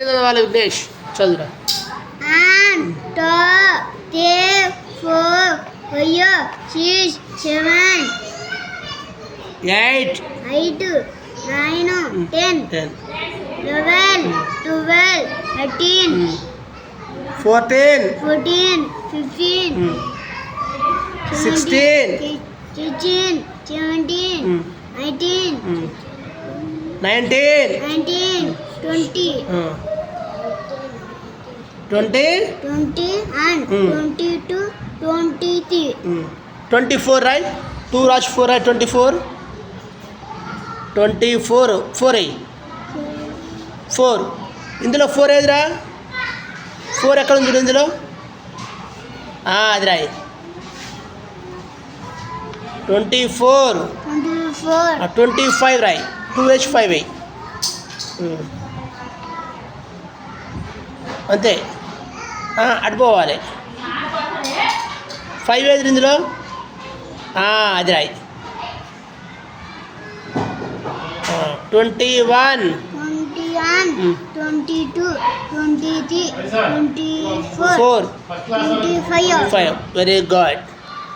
చదవాలి ఉద్దేశ్ చదువురా. 1 2 3 4 5 6 7 8 8 9 10 11 12 13 14 14 15 16 16 17 18 19 19 20 20 20 and 22 23 24 right 2 Raj 4 right 24 24 4 అయ్యి 4 ఇందులో 4 ఏదిరా 4 ఎక్కడ ఉంది ఇందులో అది రాయి 24 25 రాయి 2H5 అయ్యి అంతే అడిపోవాలి 5 ఏది ఇందులో అది రాయి 21 22 23 24 25 వెరీ గుడ్.